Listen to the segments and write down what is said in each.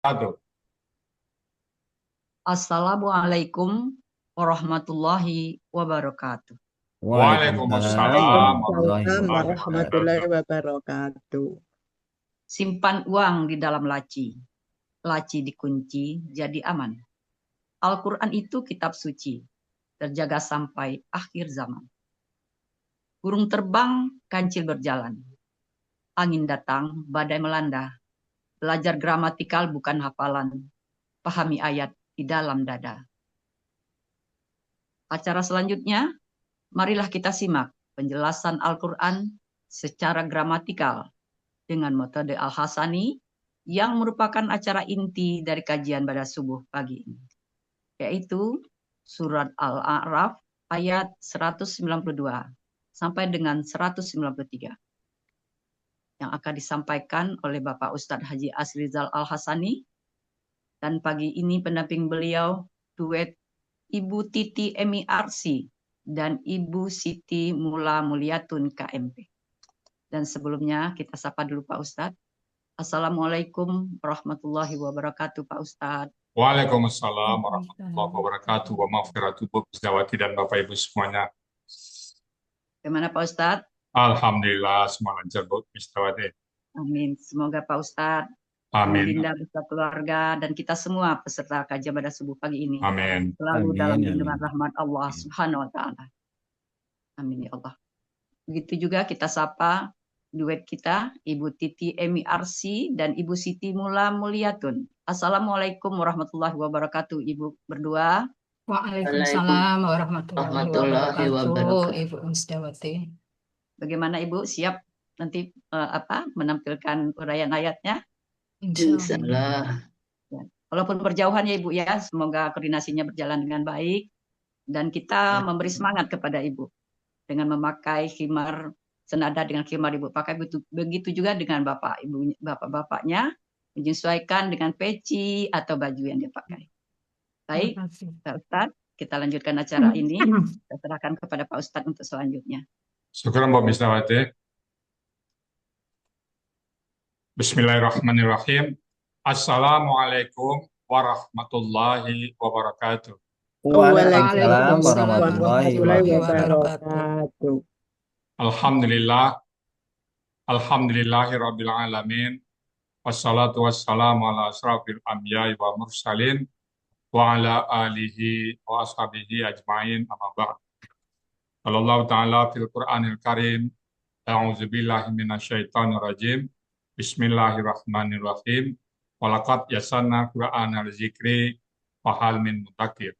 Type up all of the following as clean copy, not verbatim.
Wabarakatuh. Assalamualaikum warahmatullahi wabarakatuh. Waalaikumsalam Waalaikumsalam warahmatullahi warahmatullahi wabarakatuh. wabarakatuh. Simpan uang di dalam laci, laci dikunci jadi aman. Al-Quran itu kitab suci, terjaga sampai akhir zaman. Burung terbang, kancil berjalan. Angin datang, badai melanda. Belajar gramatikal bukan hafalan. Pahami ayat di dalam dada. Acara selanjutnya, marilah kita simak penjelasan Al-Quran secara gramatikal dengan metode Al-Hasani yang merupakan acara inti dari kajian pada subuh pagi ini, yaitu surat Al-A'raf ayat 192 sampai dengan 193 yang akan disampaikan oleh Bapak Ustadz Haji Asrizal Al-Hasani, dan pagi ini pendamping beliau duet Ibu Titi MIRC dan Ibu Siti Mula Mulyatun KMP. Dan sebelumnya kita sapa dulu Pak Ustadz. Assalamualaikum warahmatullahi wabarakatuh, Pak Ustadz. Waalaikumsalam warahmatullahi wabarakatuh. Wa maghfiratuh Bu Bisdawati dan Bapak Ibu semuanya. Bagaimana Pak Ustadz? Alhamdulillah semua lancar Bu Bisdawati. Amin. Semoga Pak Ustadz, Ibu Amin. Dinda beserta keluarga dan kita semua peserta kajian pada subuh pagi ini Amin. selalu Amin, dalam amin. lindungan rahmat Allah Subhanahu wa taala. Amin ya Allah. Begitu juga kita sapa duet kita Ibu Titi MIRC dan Ibu Siti Mula Mulyatun. Assalamualaikum warahmatullahi wabarakatuh Ibu berdua. Waalaikumsalam warahmatullahi Warahmatullahi wabarakatuh, wabarakatuh. Ibu Musdawati. Bagaimana Ibu siap nanti menampilkan uraian ayatnya? Insya Allah. Insyaallah. Ya. Walaupun berjauhan ya Ibu ya, semoga koordinasinya berjalan dengan baik dan kita memberi semangat kepada Ibu dengan memakai khimar senada dengan khimar Ibu pakai, begitu juga dengan Bapak Ibu, Bapak-bapaknya menyesuaikan dengan peci atau baju yang dia pakai. Baik, Terima kasih. Pak Ustadz, kita lanjutkan acara ini. Saya serahkan kepada Pak Ustadz untuk selanjutnya. Syukur Bu Bisdawati. Bismillahirrahmanirrahim. Assalamualaikum warahmatullahi wabarakatuh. Waalaikumsalam warahmatullahi warahmatullahi wabarakatuh. wabarakatuh. Alhamdulillah. Alhamdulillahirabbil alamin. Wassalatu wassalamu ala asrafil anbiya'i wa mursalin wa ala alihi wa ashabihi ajma'in amma ba'd. Allah Ta'ala fil Qur'anil Karim, a'udzubillahi minasyaitonir rajim. Bismillahirrahmanirrahim. Walaqad yasanna Qur'anal zikri fahal min mudzakir.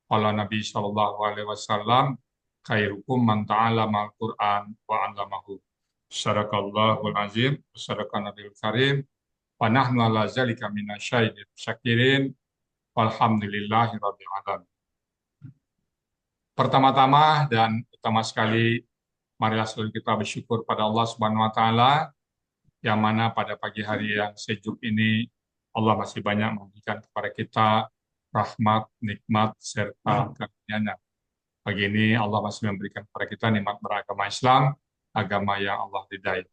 Qala Nabi sallallahu alaihi wasallam, khairukum man ta'allama al-Qur'an wa 'allamahu. Sadaqallahul azim, sadaqan nabiyul karim. Wa nahnu ala zalika minasyaitonir syakirin. Walhamdulillahi rabbil alamin. Pertama-tama dan utama sekali, marilah selalu kita bersyukur pada Allah Subhanahu wa taala, yang mana pada pagi hari yang sejuk ini Allah masih banyak memberikan kepada kita rahmat, nikmat serta karunia-Nya. Pagi ini Allah masih memberikan kepada kita nikmat beragama Islam, agama yang Allah ridai.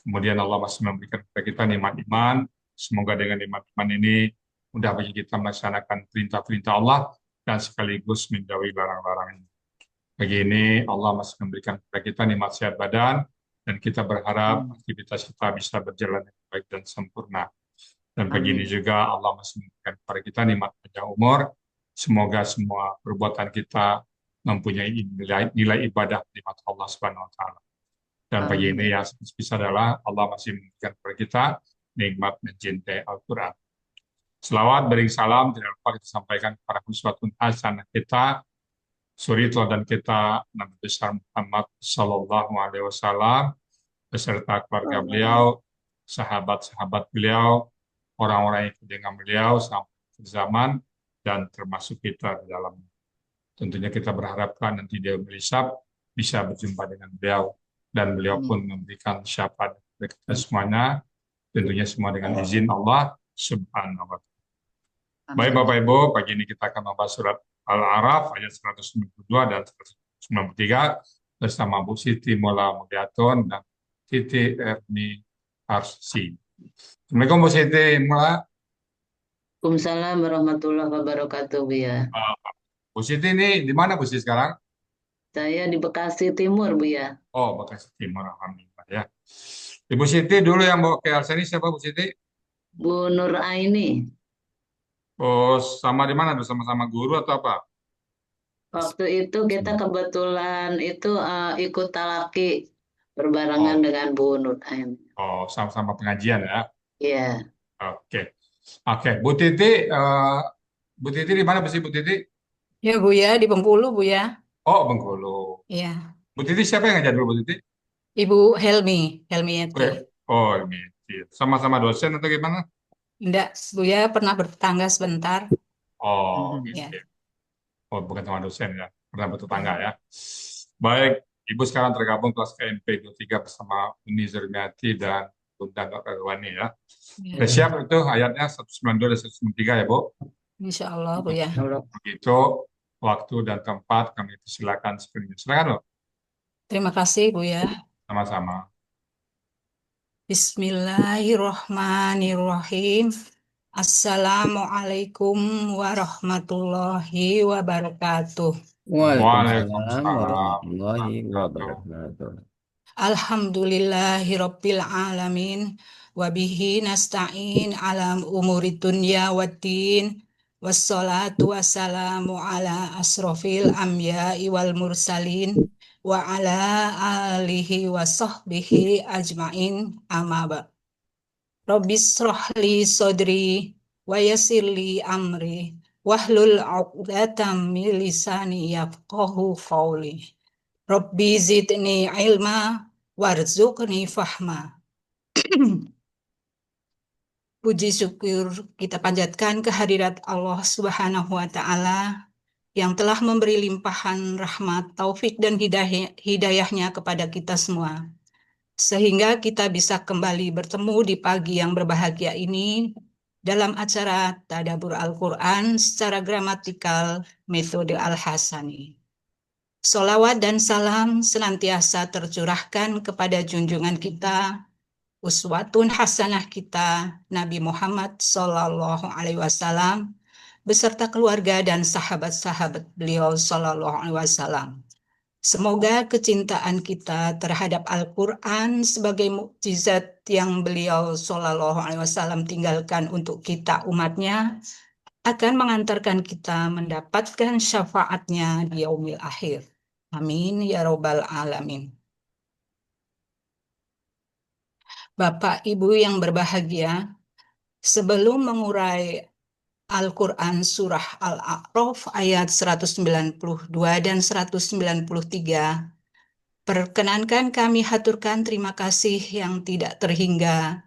Kemudian Allah masih memberikan kepada kita nikmat iman. Semoga dengan nikmat iman ini mudah bagi kita melaksanakan perintah-perintah Allah dan sekaligus menjauhi larang-larangnya. Pagi ini Allah masih memberikan kepada kita nikmat sehat badan dan kita berharap aktivitas kita bisa berjalan dengan baik dan sempurna. Dan pagi ini juga Allah masih memberikan kepada kita nikmat panjang umur. Semoga semua perbuatan kita mempunyai nilai ibadah nikmat Allah Subhanahu wa taala. Dan pagi ini yang spesial adalah Allah masih memberikan kepada kita nikmat mencintai Al-Qur'an. Selawat beri salam tidak lupa kita sampaikan kepada uswatun hasanah kita, suri teladan kita Nabi besar Muhammad sallallahu alaihi wasallam beserta keluarga beliau, sahabat-sahabat beliau, orang-orang yang ikut dengan beliau sampai zaman dan termasuk kita di dalamnya. Tentunya kita berharapkan nanti dia berisab bisa berjumpa dengan beliau dan beliau pun memberikan syafaat kepada kita semuanya, tentunya semua dengan izin Allah Subhanahu wa taala. Baik Bapak Ibu, pagi ini kita akan membahas surat Al-A'raf ayat 192 dan 193 bersama Bu Siti Mula Mulyatun dan Siti Erni Arsi. Assalamualaikum Bu Siti Mula. Waalaikumsalam warahmatullahi wabarakatuh, Buya. Ah, Bu Siti ini di mana Bu Siti sekarang? Saya di Bekasi Timur, Buya. Oh, Bekasi Timur, alhamdulillah ya. Ibu Siti dulu yang bawa ke Elsa ini siapa Bu Siti? Bu Nur Aini, Oh, sama di mana? Bersama-sama guru atau apa? waktu itu kita kebetulan itu ikut talaki berbarengan Oh, dengan Bu Nur Aini. oh, sama-sama pengajian ya. Iya, Oke, oke. Bu Titi di mana Bu Siti? Bu Titi? Ya Bu ya, di Bengkulu Bu ya. Oh, Bengkulu. Ya, Bu Titi siapa yang ngajar dulu Bu Titi? Ibu Helmi, Helmi Yeti. Oke. Oh, ini. Sama-sama dosen atau gimana? Enggak, Bu ya pernah bertetangga sebentar. Oh, Ya. gitu. Oh, bukan sama dosen ya. Pernah bertetangga Ya. ya. Baik, Ibu sekarang tergabung kelas KMP tiga bersama Uni Zurmiati dan Bunda Wani ya. Sudah Ya. siap itu ayatnya 192 dan 193 ya, Bu? Insya Allah Bu ya. Allah. Begitu waktu dan tempat kami silakan screening. Silakan, Bu. Terima kasih Bu ya. Sama-sama. Bismillahirrahmanirrahim. Assalamualaikum warahmatullahi wabarakatuh. Waalaikumsalam Waalaikumsalam warahmatullahi wabarakatuh. wabarakatuh. Alhamdulillahirabbil alamin wa bihi nasta'in alam umuri dunya waddin wassalatu wassalamu ala asrofil anbiya'i wal mursalin wa ala alihi wa sahbihi ajmain amma ba'd. Rabbis shrahli sodri wa yassirli amri wahlul 'uqdatam min lisani yafqahu qawli. Rabbi zidni ilma warzuqni fahma. Puji syukur kita panjatkan kehadirat Allah Subhanahu wa Ta'ala yang telah memberi limpahan rahmat, taufik, dan hidayahnya kepada kita semua. Sehingga kita bisa kembali bertemu di pagi yang berbahagia ini dalam acara Tadabbur Al-Quran secara gramatikal metode Al-Hasani. Solawat dan salam senantiasa tercurahkan kepada junjungan kita, uswatun hasanah kita, Nabi Muhammad Sallallahu Alaihi Wasallam, beserta keluarga dan sahabat-sahabat beliau Sallallahu Alaihi Wasallam. Semoga kecintaan kita terhadap Al-Quran sebagai mukjizat yang beliau Sallallahu Alaihi Wasallam tinggalkan untuk kita umatnya akan mengantarkan kita mendapatkan syafaatnya di yaumil akhir. Amin ya robbal alamin. Bapak Ibu yang berbahagia, sebelum mengurai Al-Quran Surah Al-A'raf ayat 192 dan 193, perkenankan kami haturkan terima kasih yang tidak terhingga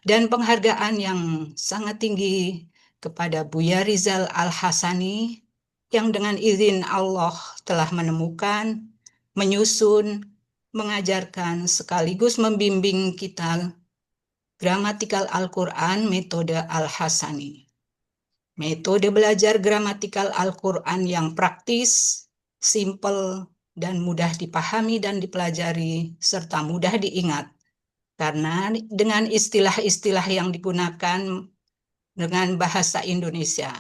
dan penghargaan yang sangat tinggi kepada Buya Rizal Al-Hasani yang dengan izin Allah telah menemukan, menyusun, mengajarkan sekaligus membimbing kita gramatikal Al-Quran metode Al-Hasani. Metode belajar gramatikal Al-Quran yang praktis, simple, dan mudah dipahami dan dipelajari, serta mudah diingat. Karena dengan istilah-istilah yang digunakan dengan bahasa Indonesia.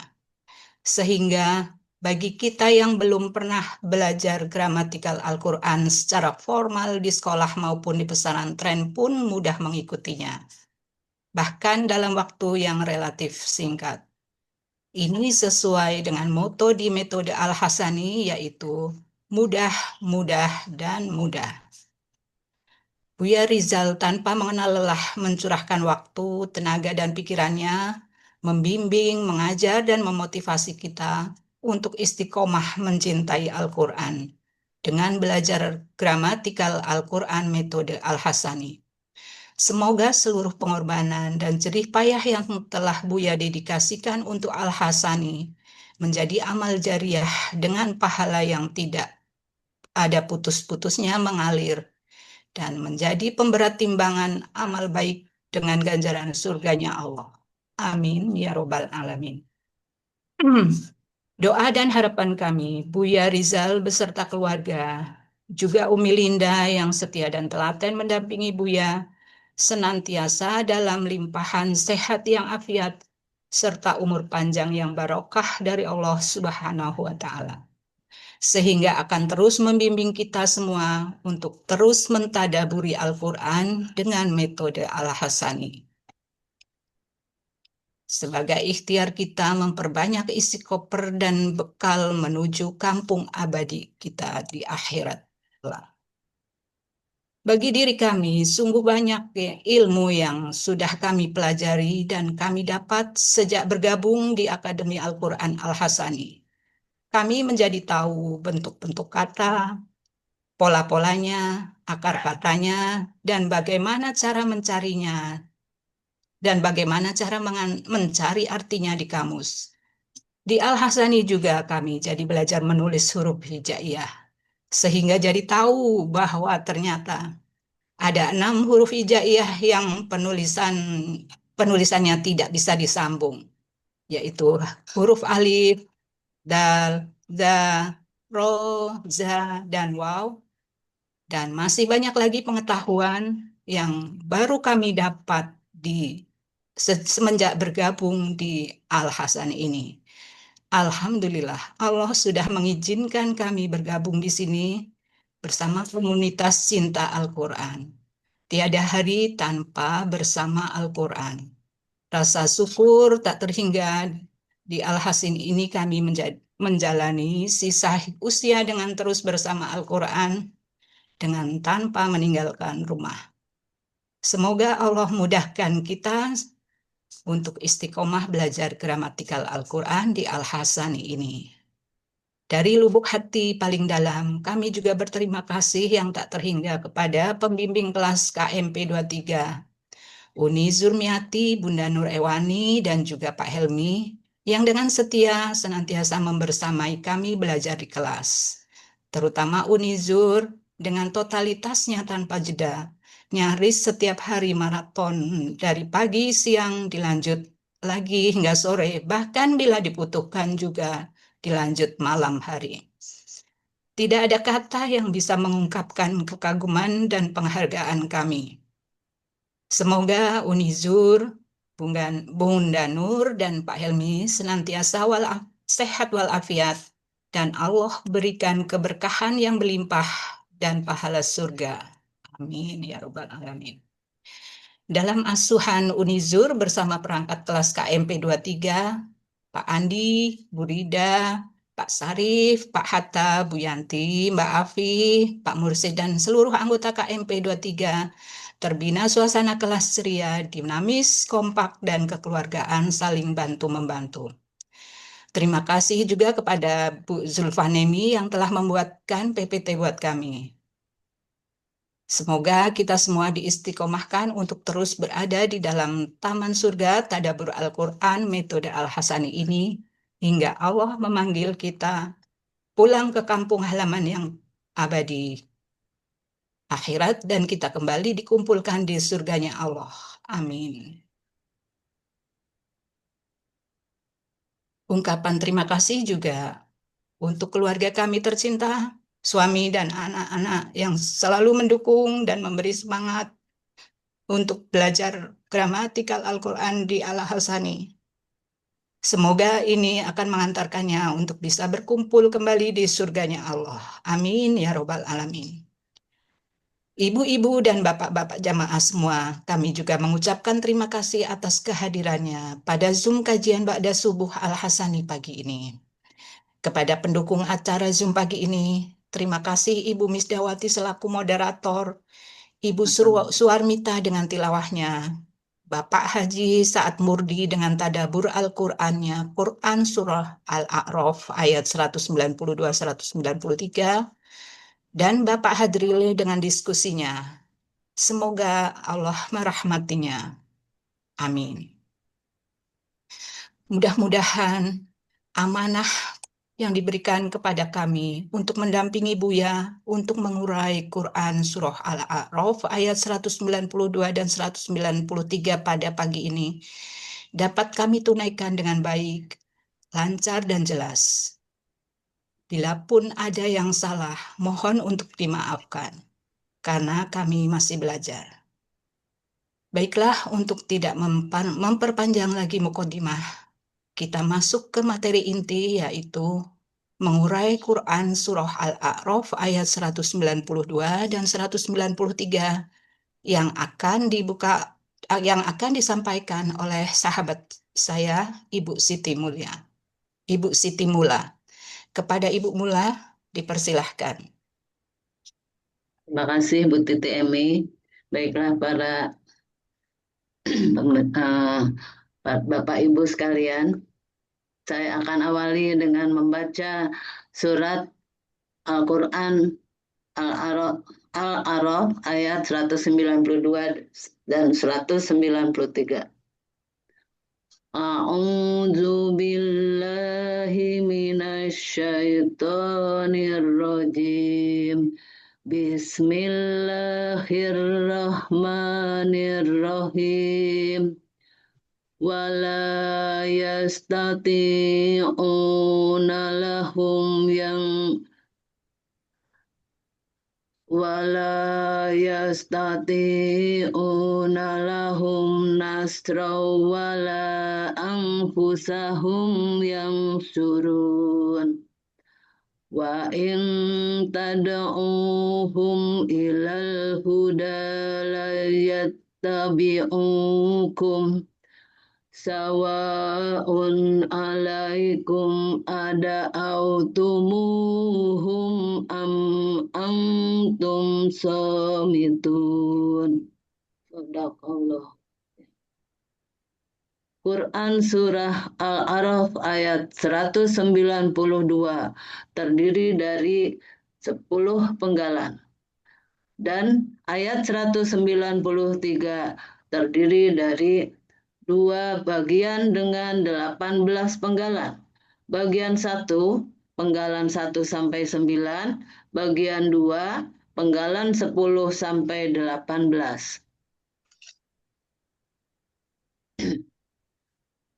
Sehingga bagi kita yang belum pernah belajar gramatikal Al-Quran secara formal di sekolah maupun di pesantren pun mudah mengikutinya. Bahkan dalam waktu yang relatif singkat. Ini sesuai dengan moto di metode Al-Hasani, yaitu mudah, mudah, dan mudah. Buya Rizal tanpa mengenal lelah mencurahkan waktu, tenaga, dan pikirannya, membimbing, mengajar, dan memotivasi kita untuk istiqomah mencintai Al-Quran dengan belajar gramatikal Al-Quran metode Al-Hasani. Semoga seluruh pengorbanan dan jerih payah yang telah Buya dedikasikan untuk Al-Hasani menjadi amal jariah dengan pahala yang tidak ada putus-putusnya mengalir dan menjadi pemberat timbangan amal baik dengan ganjaran surganya Allah. Amin ya robbal alamin. Doa dan harapan kami, Buya Rizal beserta keluarga, juga Umi Linda yang setia dan telaten mendampingi Buya, senantiasa dalam limpahan sehat yang afiat serta umur panjang yang barokah dari Allah Subhanahu wa Ta'ala, sehingga akan terus membimbing kita semua untuk terus mentadaburi Al-Quran dengan metode Al-Hasani. Sebagai ikhtiar kita memperbanyak isi koper dan bekal menuju kampung abadi kita di akhirat. Bagi diri kami, sungguh banyak ilmu yang sudah kami pelajari dan kami dapat sejak bergabung di Akademi Al-Quran Al-Hasani. Kami menjadi tahu bentuk-bentuk kata, pola-polanya, akar katanya, dan bagaimana cara mencarinya, dan bagaimana cara mencari artinya di kamus. Di Al-Hasani juga kami jadi belajar menulis huruf hijaiyah, sehingga jadi tahu bahwa ternyata ada 6 huruf hijaiyah yang penulisannya tidak bisa disambung, yaitu huruf alif, dal, za, ro, za, dan waw. Dan masih banyak lagi pengetahuan yang baru kami dapat semenjak bergabung di Al-Hasan ini. Alhamdulillah, Allah sudah mengizinkan kami bergabung di sini bersama komunitas cinta Al-Quran. Tiada hari tanpa bersama Al-Quran. Rasa syukur tak terhingga di Al-Hasan ini kami menjalani sisa usia dengan terus bersama Al-Quran dengan tanpa meninggalkan rumah. Semoga Allah mudahkan kita untuk istiqomah belajar gramatikal Al-Quran di Al-Hasan ini. Dari lubuk hati paling dalam, kami juga berterima kasih yang tak terhingga kepada pembimbing kelas KMP 23, Uni Zurmiati, Bunda Nur Ewani, dan juga Pak Helmi, yang dengan setia senantiasa membersamai kami belajar di kelas. Terutama Uni Zur, dengan totalitasnya tanpa jeda, nyaris setiap hari maraton dari pagi siang dilanjut lagi hingga sore, bahkan bila dibutuhkan juga dilanjut malam hari. Tidak ada kata yang bisa mengungkapkan kekaguman dan penghargaan kami. Semoga Uni Zur, Bunda Nur, dan Pak Helmi senantiasa sehat walafiat, dan Allah berikan keberkahan yang berlimpah dan pahala surga. Amin ya Rabbal Alamin. Dalam asuhan Unizur bersama perangkat kelas KMP 23, Pak Andi, Bu Rida, Pak Sarif, Pak Hatta, Bu Yanti, Mbak Afi, Pak Mursid, dan seluruh anggota KMP 23, terbina suasana kelas ceria, dinamis, kompak, dan kekeluargaan saling bantu-membantu. Terima kasih juga kepada Bu Zulfanemi yang telah membuatkan PPT buat kami. Semoga kita semua diistiqomahkan untuk terus berada di dalam taman surga tadabbur Al-Quran metode Al-Hasani ini, hingga Allah memanggil kita pulang ke kampung halaman yang abadi akhirat, dan kita kembali dikumpulkan di surganya Allah. Amin. Ungkapan terima kasih juga untuk keluarga kami tercinta, suami dan anak-anak yang selalu mendukung dan memberi semangat untuk belajar gramatikal Al-Quran di Al-Hasani. Semoga ini akan mengantarkannya untuk bisa berkumpul kembali di surganya Allah. Amin ya Rabbal Alamin. Ibu-ibu dan bapak-bapak jamaah semua, kami juga mengucapkan terima kasih atas kehadirannya pada Zoom kajian Ba'da Subuh Al-Hasani pagi ini. Kepada pendukung acara Zoom pagi ini, terima kasih Ibu Misdawati selaku moderator, Ibu Suarmita dengan tilawahnya, Bapak Haji Saad Murdi dengan tadabur Al-Qur'annya, Quran Surah Al-A'raf ayat 192-193, dan Bapak Hadril dengan diskusinya. Semoga Allah merahmatinya. Amin. Mudah-mudahan amanah yang diberikan kepada kami untuk mendampingi Buya untuk mengurai Quran Surah Al-A'raf ayat 192 dan 193 pada pagi ini dapat kami tunaikan dengan baik, lancar, dan jelas. Bila pun ada yang salah, mohon untuk dimaafkan, karena kami masih belajar. Baiklah, untuk tidak memperpanjang lagi mukadimah, kita masuk ke materi inti, yaitu mengurai Quran Surah Al-A'raf ayat 192 dan 193 yang akan disampaikan oleh sahabat saya, Ibu Siti Mula. Kepada Ibu Mula, dipersilahkan. Terima kasih Bu Titi Emi. Baiklah para Bapak Ibu sekalian, saya akan awali dengan membaca surat Al-Quran Al-A'raf ayat 192 dan 193. A'udzu billahi minasy syaithanir rajim. Bismillahirrahmanirrahim. Wala yastati'una lahum nasraw wala anfusahum yansurun. Wa in tad'uhum ilal huda la yattabi'ukum sawa'un alaikum ada'autumuhum am antum samitun. Sadaqallah. Quran Surah Al-A'raf ayat 192 terdiri dari 10 penggalan. Dan ayat 193 terdiri dari 2 bagian dengan 18 penggalan. Bagian 1, penggalan 1 sampai 9, bagian 2, penggalan 10 sampai 18.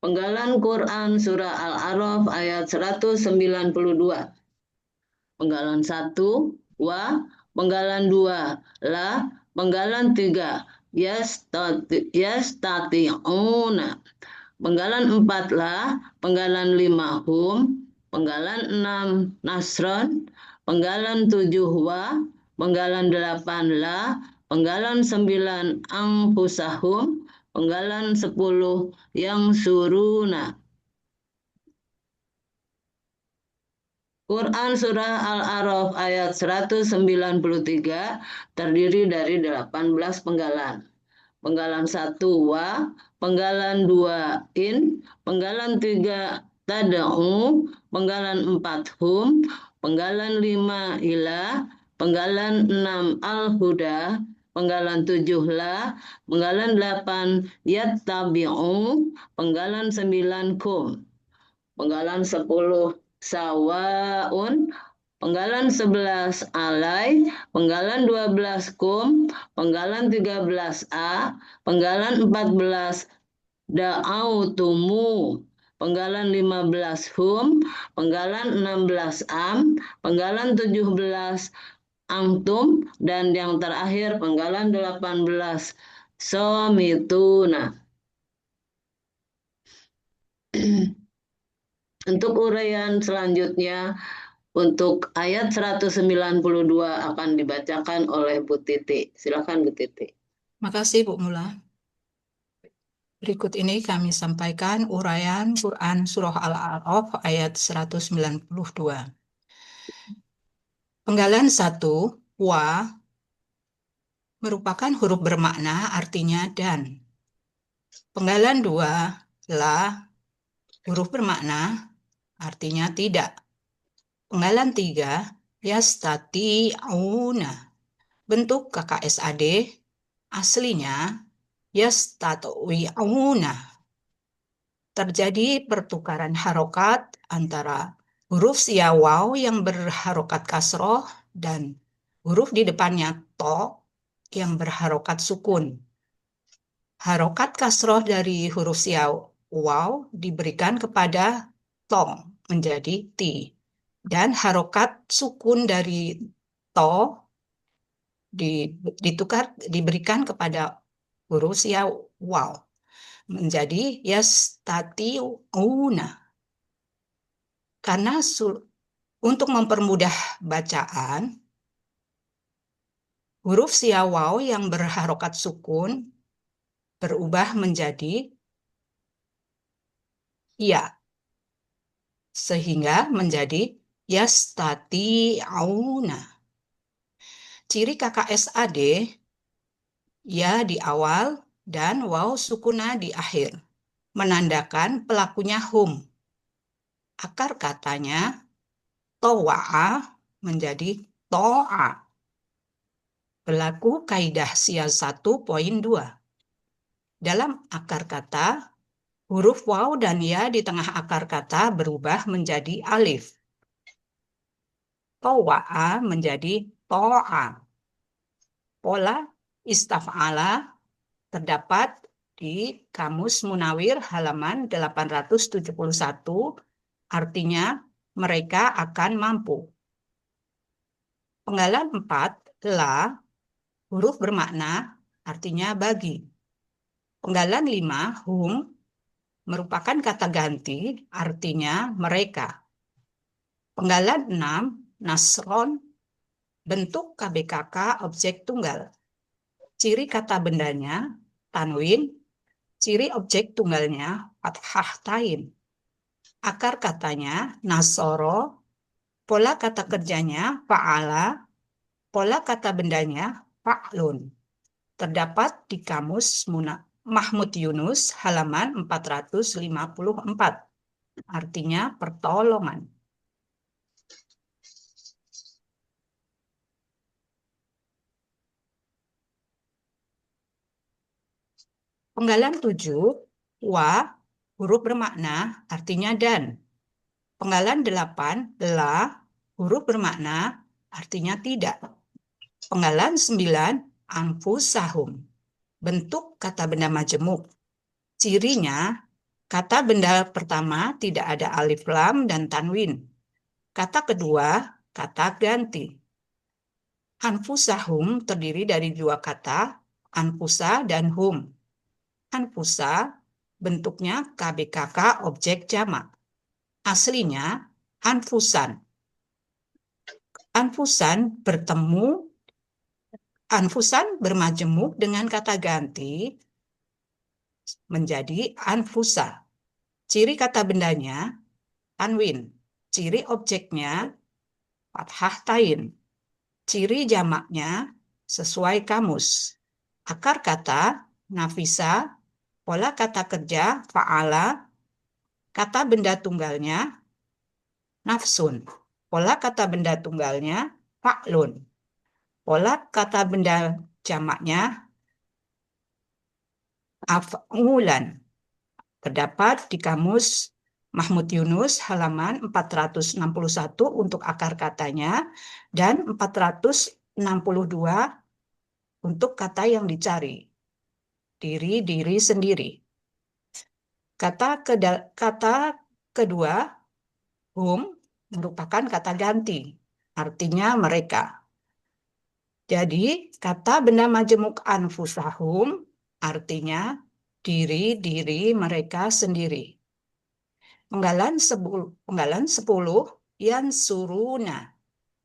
Penggalan Quran Surah Al-A'raf ayat 192. Penggalan 1, wa, penggalan 2, la, penggalan 3, yastati'una. Penggalan 4, la, penggalan 5, hum, penggalan 6, nasron, penggalan 7, wa, penggalan 8, la, penggalan 9, anfusahum, penggalan 10, yang suruna. Quran Surah Al-A'raf ayat 193 terdiri dari 18 penggalan. Penggalan 1, wa, penggalan 2, in, penggalan 3, tada'u, penggalan 4, hum, penggalan 5, ila, penggalan 6, al-huda, penggalan 7, la, penggalan 8, yattabi'u, penggalan 9, kum, penggalan 10, sawaun, penggalan 11 alai, penggalan 12 kum, penggalan 13 a, penggalan 14 da'autumu, penggalan 15 hum, penggalan 16 am, penggalan 17 antum, dan yang terakhir penggalan 18 somituna. Untuk uraian selanjutnya, untuk ayat 192 akan dibacakan oleh Bu Titi. Silakan Bu Titi. Makasih Bu Mula. Berikut ini kami sampaikan uraian Quran Surah Al-A'raf ayat 192. Penggalan 1, wa, merupakan huruf bermakna artinya dan. Penggalan 2, la, huruf bermakna artinya tidak. Penggalan 3, yastati'una, bentuk KKSAD, aslinya yastati'una. Terjadi pertukaran harokat antara huruf sia waw yang berharokat kasroh dan huruf di depannya to yang berharokat sukun. Harokat kasroh dari huruf sia waw diberikan kepada to menjadi ti. Dan harokat sukun dari to diberikan kepada huruf sia waw menjadi yastati'una. Karena untuk mempermudah bacaan, huruf sia waw yang berharokat sukun berubah menjadi ya, sehingga menjadi yastati'una. Ciri KKSAD, ya di awal dan waw sukuna di akhir, menandakan pelakunya hum. Akar katanya towa'a menjadi to'a. Berlaku kaidah sia 1.2. Dalam akar kata, huruf waw dan ya di tengah akar kata berubah menjadi alif. Towa'a menjadi to'a. Pola istaf'ala terdapat di Kamus Munawir halaman 871, artinya mereka akan mampu. Penggalan 4, la, huruf bermakna, artinya bagi. Penggalan 5, hum, merupakan kata ganti, artinya mereka. Penggalan 6, nasron, bentuk KBKK objek tunggal. Ciri kata bendanya, tanwin, ciri objek tunggalnya, fathah tain. Akar katanya, nasoro, pola kata kerjanya, fa'ala, pola kata bendanya, fa'lun. Terdapat di Kamus Mahmud Yunus halaman 454. Artinya pertolongan. Penggalan 7, wa, huruf bermakna, artinya dan. Penggalan 8, la, huruf bermakna, artinya tidak. Penggalan 9, anfusahum, bentuk kata benda majemuk. Cirinya, kata benda pertama tidak ada alif lam dan tanwin. Kata kedua, kata ganti. Anfusahum terdiri dari dua kata, anfusa dan hum. Anfusa bentuknya KBKK objek jamak. Aslinya anfusan. Anfusan bermajemuk dengan kata ganti menjadi anfusa. Ciri kata bendanya tanwin. Ciri objeknya fathah tain. Ciri jamaknya sesuai kamus. Akar kata nafisa, pola kata kerja fa'ala, kata benda tunggalnya nafsun. Pola kata benda tunggalnya fa'lun. Pola kata benda jamaknya af'ulan. Terdapat di Kamus Mahmud Yunus halaman 461 untuk akar katanya dan 462 untuk kata yang dicari. Diri sendiri. Kata kedua, hum, merupakan kata ganti, artinya mereka. Jadi, kata benda majemuk anfusahum, artinya diri mereka sendiri. Penggalan 10, yansuruna,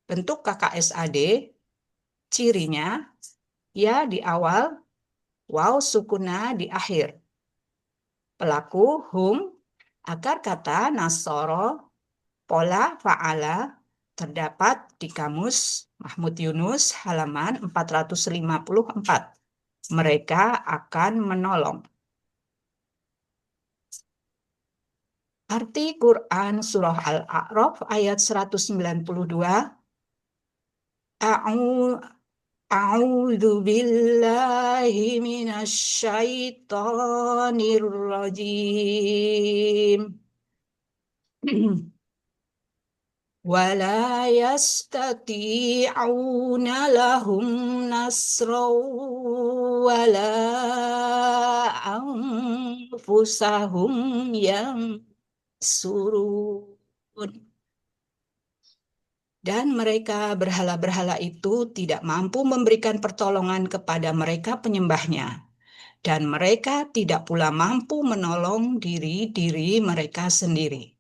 bentuk KKSAD, cirinya, ya di awal, waw sukuna di akhir. Pelaku hum, akar kata nasoro, pola fa'ala, terdapat di Kamus Mahmud Yunus halaman 454. Mereka akan menolong. Arti Quran Surah Al-A'raf ayat 192. A'udzu billahi minasyaitonir rajim. Wala yastati'una lahum nasraw wala anfusahum yansurun. Dan mereka berhala-berhala itu tidak mampu memberikan pertolongan kepada mereka penyembahnya, dan mereka tidak pula mampu menolong diri mereka sendiri.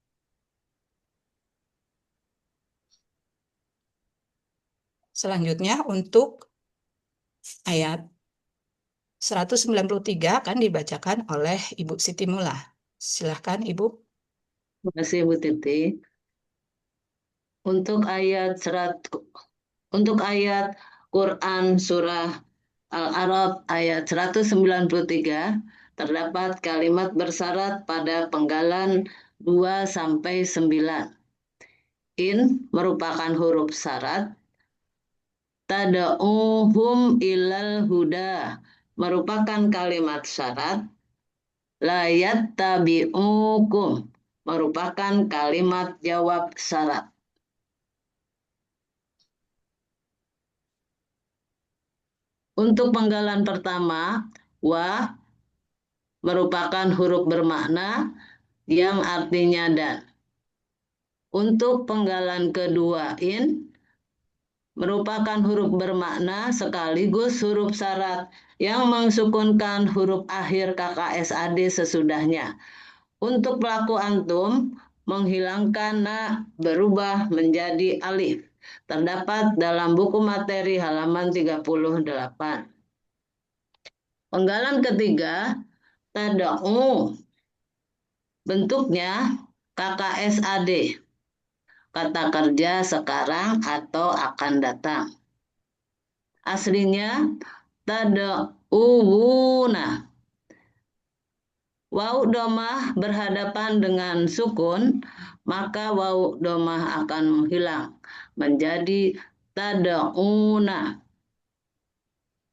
Selanjutnya untuk ayat 193 akan dibacakan oleh Ibu Siti Mula. Silahkan Ibu. Terima kasih Bu Titi. Untuk ayat Quran surah Al-A'raf ayat 193 terdapat kalimat bersyarat pada penggalan 2 sampai 9. In merupakan huruf syarat. Tada'uhum ilal huda merupakan kalimat syarat. La yattabi'ukum merupakan kalimat jawab syarat. Untuk penggalan pertama, wa merupakan huruf bermakna yang artinya dan. Untuk penggalan kedua, in merupakan huruf bermakna sekaligus huruf syarat yang mensukunkan huruf akhir KKSAD sesudahnya. Untuk pelaku antum, menghilangkan na berubah menjadi alif. Terdapat dalam buku materi halaman 38. Penggalan ketiga, tada'u. Bentuknya KKSAD. Kata kerja sekarang atau akan datang. Aslinya tada'uwuna. Wawu domah berhadapan dengan sukun, maka wawu domah akan menghilang menjadi tada'una.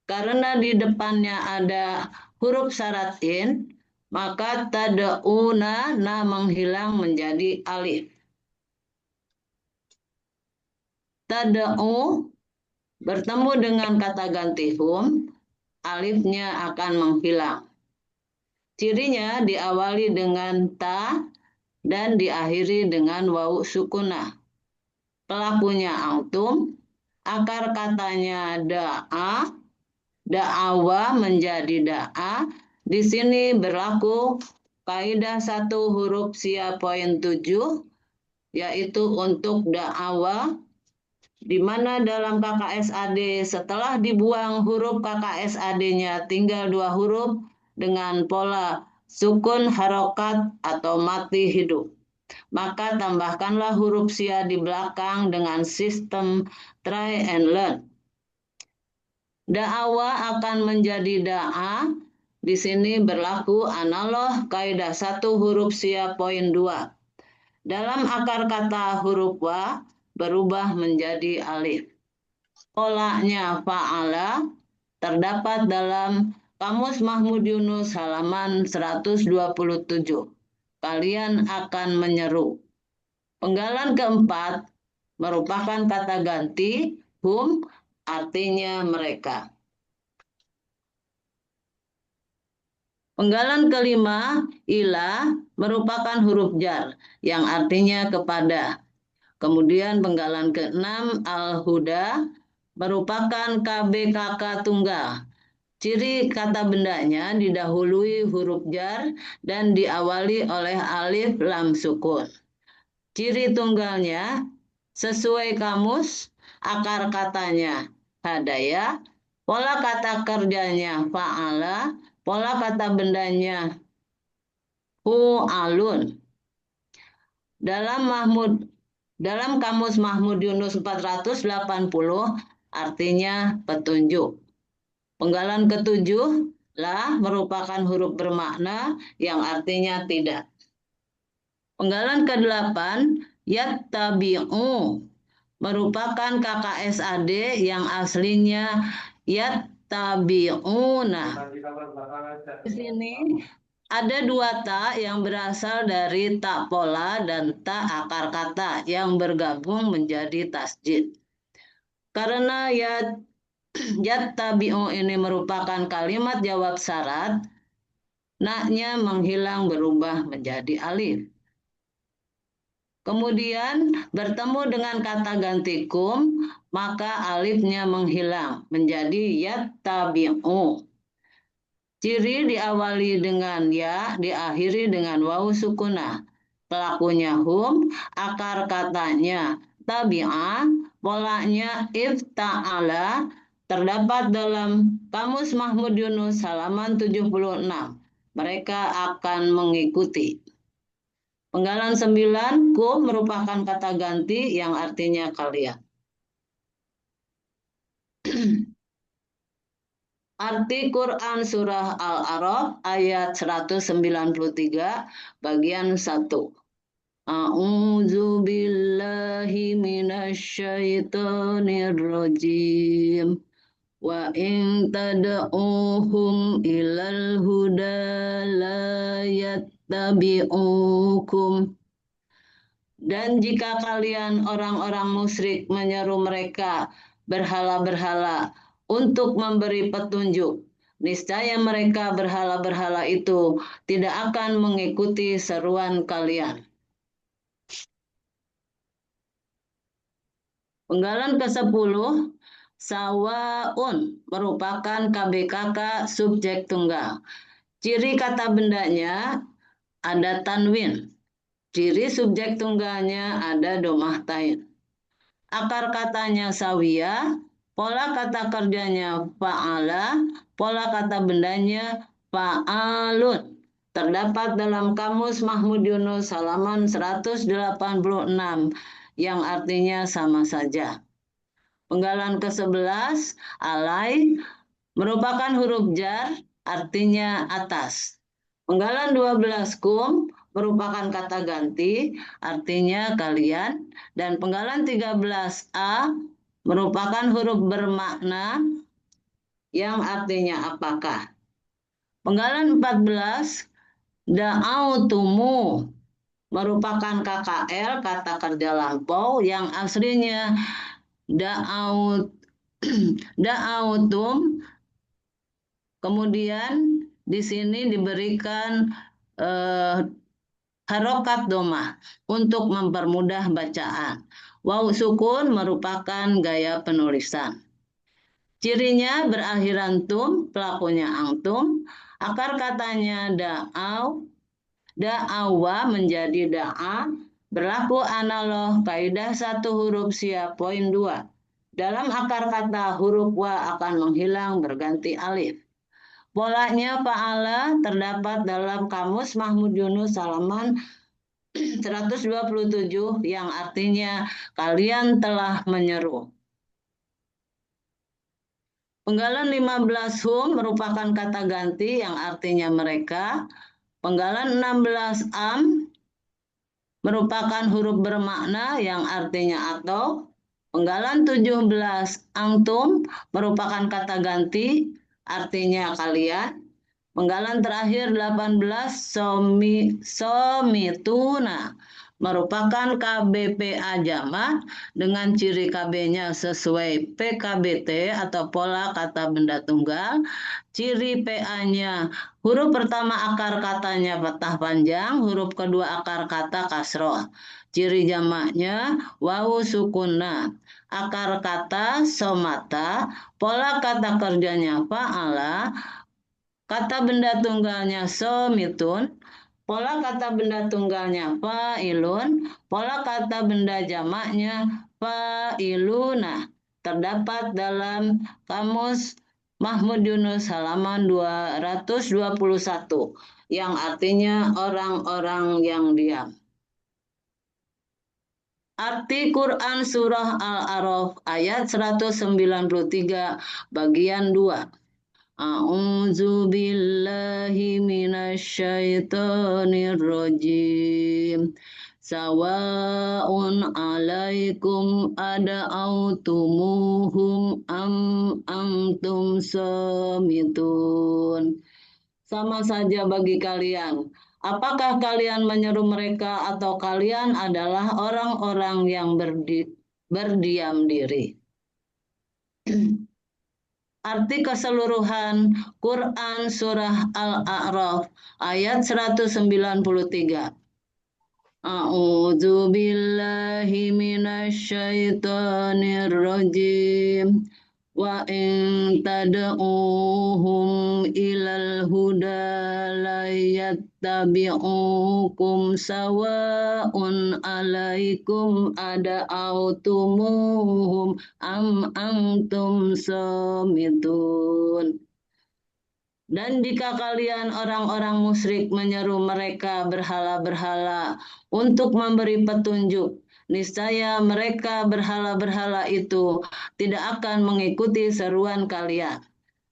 Karena di depannya ada huruf syarat in, maka tada'una na menghilang menjadi alif. Tada'u bertemu dengan kata ganti hum, alifnya akan menghilang. Cirinya diawali dengan ta dan diakhiri dengan wawu sukunah. Pelakunya antum, akar katanya da'a, da'awa menjadi da'a. Di sini berlaku kaidah 1 huruf sia poin 7, yaitu untuk da'awa, di mana dalam KKSAD setelah dibuang huruf KKSAD-nya tinggal 2 huruf dengan pola sukun harokat atau mati hidup. Maka tambahkanlah huruf sia di belakang dengan sistem try and learn. Da'awa akan menjadi da'a. Di sini berlaku analog kaidah 1 huruf sia poin 2. Dalam akar kata huruf wa berubah menjadi alif. Polanya fa'ala terdapat dalam Kamus Mahmud Yunus halaman 127. Kalian akan menyeru. Penggalan keempat merupakan kata ganti hum, artinya mereka. Penggalan kelima, ila, merupakan huruf jar yang artinya kepada. Kemudian penggalan keenam, al-huda, merupakan KBKK tunggal. Ciri kata bendanya didahului huruf jar dan diawali oleh alif lam sukun. Ciri tunggalnya sesuai kamus, akar katanya hadaya, pola kata kerjanya fa'ala, pola kata bendanya hu'alun. Dalam Kamus Mahmud Yunus 480 artinya petunjuk. Penggalan ketujuh, la merupakan huruf bermakna yang artinya tidak. Penggalan ke-8, yattabi'u merupakan KKSAD yang aslinya yattabi'una. Di sini ada 2 ta yang berasal dari ta pola dan ta akar kata yang bergabung menjadi tasjid. Karena yattabi'u ini merupakan kalimat jawab syarat, na-nya menghilang berubah menjadi alif. Kemudian bertemu dengan kata ganti kum, maka alifnya menghilang menjadi yattabi'u. Ciri diawali dengan ya, diakhiri dengan wawu sukunah. Pelakunya hum, akar katanya tabi'ah, polanya ifta'ala, terdapat dalam Kamus Mahmud Yunus halaman 76. Mereka akan mengikuti. Penggalan 9, kum merupakan kata ganti yang artinya kalian. Arti Quran Surah Al-A'raf ayat 193 bagian 1. A'udzu billahi minasyaitonir rajim. Wa in tad'uhum ilal huda la yattabi'ukum. Dan jika kalian orang-orang musyrik menyeru mereka berhala-berhala untuk memberi petunjuk, niscaya mereka berhala-berhala itu tidak akan mengikuti seruan kalian. Penggalan ke-10, sawaun merupakan KBKK subjek tunggal. Ciri kata bendanya ada tanwin. Ciri subjek tunggalnya ada domah tain. Akar katanya sawiyah, pola kata kerjanya fa'ala, pola kata bendanya fa'alun. Terdapat dalam Kamus Mahmud Yunus halaman 186 yang artinya sama saja. Penggalan ke-11, alai merupakan huruf jar, artinya atas. Penggalan 12, kum merupakan kata ganti, artinya kalian. Dan penggalan 13a merupakan huruf bermakna yang artinya apakah. Penggalan 14, da'autumu merupakan KKL, kata kerja lampau, yang aslinya da'autum. Kemudian di sini diberikan harokat domah untuk mempermudah bacaan. Wawu sukun merupakan gaya penulisan. Cirinya berakhiran tum, pelakunya antum. Akar katanya da'awa menjadi da'a, berlaku analog kaidah 1 huruf sia poin 2. Dalam akar kata huruf wa akan menghilang berganti alif. Polanya fa'ala terdapat dalam Kamus Mahmud Yunus halaman 127 yang artinya kalian telah menyeru. Penggalan 15 hum merupakan kata ganti yang artinya mereka. Penggalan 16 am merupakan huruf bermakna yang artinya atau. Penggalan 17 antum merupakan kata ganti artinya kalian. Penggalan terakhir 18 somituna merupakan KBPA jamak dengan ciri KB-nya sesuai PKBT atau pola kata benda tunggal. Ciri PA-nya huruf pertama akar katanya fathah panjang, huruf kedua akar kata kasroh. Ciri jamaknya wawu sukunna. Akar kata somata, pola kata kerjanya fa'ala, kata benda tunggalnya somitun, pola kata benda tunggalnya fa'ilun, pola kata benda jamaknya fa'iluna. Terdapat dalam Kamus Mahmud Yunus halaman 221 yang artinya orang-orang yang diam. Arti Quran Surah Al-A'raf ayat 193 bagian 2. A'udzu billahi minasyaitonir rajim. Sawa'un 'alaikum ada'autumuhum am antum samitun. Sama saja bagi kalian. Apakah kalian menyeru mereka atau kalian adalah orang-orang yang berdiam diri? Arti keseluruhan Quran Surah Al-A'raf ayat 193. A'udzu billahi minasyaitonir rajim. wa in tad'uhum ilal huda la yattabi'ukum sawa'un alaikum ada'autumuhum am antum samitun. Dan jika kalian orang-orang musyrik menyeru mereka berhala-berhala untuk memberi petunjuk, niscaya mereka berhala-berhala itu tidak akan mengikuti seruan kalian.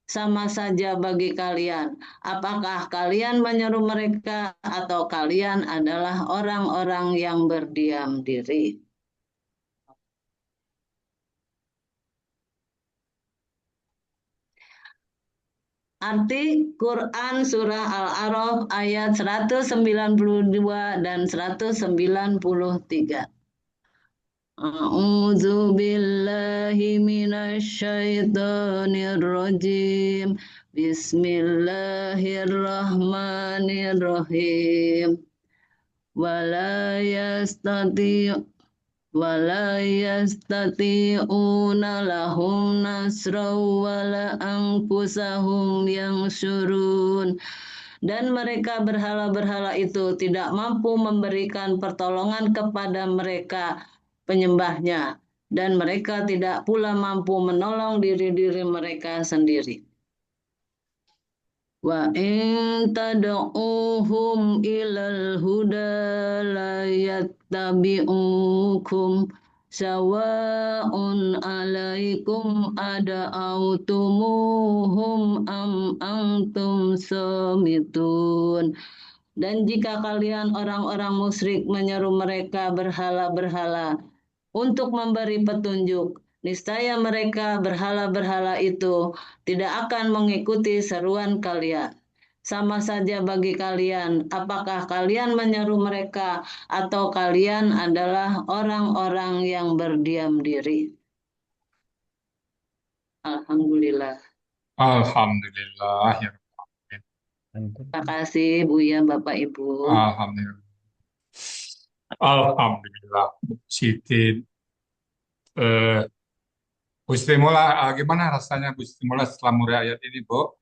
Sama saja bagi kalian, apakah kalian menyeru mereka atau kalian adalah orang-orang yang berdiam diri. Arti Quran Surah Al-A'raf ayat 192 dan 193. A'udzu billahi minasyaitonir rajim. Bismillahirrahmanirrahim. Wala yastati'una lahum nasraw wala anfusahum yansurun. Dan mereka berhala-berhala itu tidak mampu memberikan pertolongan kepada mereka penyembahnya, dan mereka tidak pula mampu menolong diri-diri mereka sendiri. Wa in tad'uhum ilal huda la yattabi'ukum sawa'un alaikum ada'autumuhum am antum samitun. Dan jika kalian orang-orang musyrik menyeru mereka berhala-berhala untuk memberi petunjuk, niscaya mereka berhala-berhala itu tidak akan mengikuti seruan kalian. Sama saja bagi kalian, apakah kalian menyeru mereka atau kalian adalah orang-orang yang berdiam diri. Alhamdulillah. Alhamdulillah. Ya. Terima kasih Buya, Bapak Ibu. Alhamdulillah. Alhamdulillah. Siti, Bu Siti Mula, gimana rasanya Bu Siti Mula setelah murid ayat ini, Bu?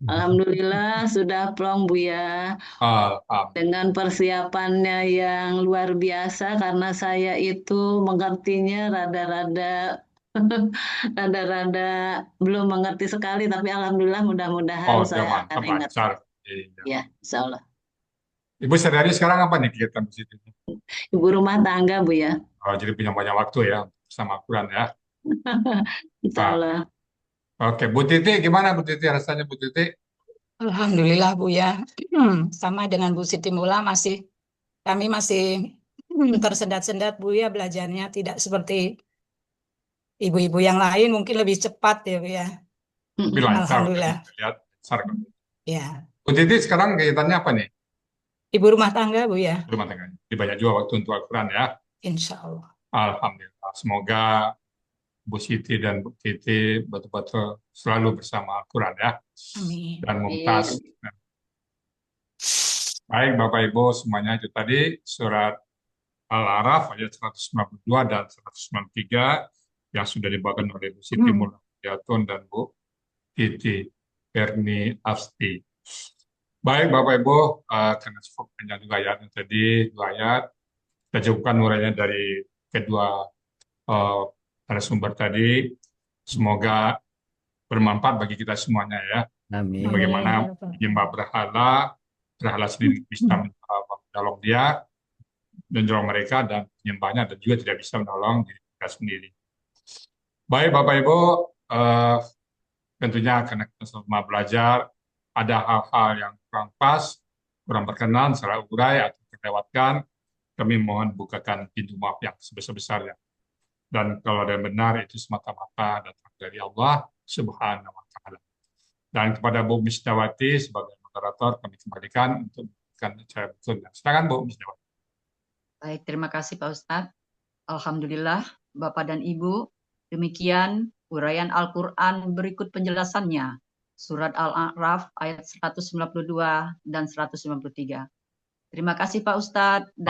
Alhamdulillah sudah plong Buya. Alhamdulillah. Dengan persiapannya yang luar biasa, karena saya itu mengertinya rada-rada belum mengerti sekali, tapi alhamdulillah mudah-mudahan Oh, saya mantap, akan ingat. lancar. Iya. Ya, insya Allah. Ibu sehari sekarang apa nih kegiatan Bu Siti? Ibu rumah tangga Bu ya. Oh, jadi punya banyak waktu ya sama Al-Quran ya. Insya Allah. Oke, Bu Titi gimana Bu Titi rasanya Bu Titi? Alhamdulillah Bu ya. Sama dengan Bu Siti Mula kami masih tersendat-sendat Bu ya, belajarnya tidak seperti ibu-ibu yang lain, mungkin lebih cepat ya Bu ya. Lebih lancar. Alhamdulillah. Lihat, besar. Ya. Bu Titi sekarang kegiatannya apa nih? Ibu rumah tangga Bu ya. Rumah tangga. Lebih banyak juga waktu untuk Al-Quran ya. Insya Allah. Alhamdulillah. Semoga Bu Siti dan Bu Titi betul-betul selalu bersama Al-Quran ya. Amin. Dan mumtaz. Baik Bapak Ibu semuanya, itu tadi surat Al-A'raf ayat 192 dan 193 yang sudah dibawakan oleh Bu Siti Mulyatun dan Bu Titi Perni Asti. Baik Bapak Ibu, karena cukup panjang juga ayat yang tadi, 2 ayat, kita cukupkan uraian dari kedua narasumber tadi. Semoga bermanfaat bagi kita semuanya ya. Amin. Bagaimana menyembah berhala sendiri bisa menolong dia, menolong mereka dan penyembahnya, dan juga tidak bisa menolong diri kita sendiri. Baik Bapak Ibu, tentunya karena kita sama belajar, ada hal-hal yang kurang pas, kurang berkenan, salah urai atau terlewatkan, kami mohon bukakan pintu maaf yang sebesar-besarnya. Dan kalau ada yang benar, itu semata-mata datang dari Allah Subhanahu wa Ta'ala. Dan kepada Bu Misdawati sebagai moderator kami kembalikan untuk memberikan cara berikutnya. Silakan Bu Misdawati. Baik, terima kasih Pak Ustadz. Alhamdulillah, Bapak dan Ibu, demikian uraian Al-Quran berikut penjelasannya. Surat Al-A'raf ayat 192 dan 193. Terima kasih Pak Ustadz.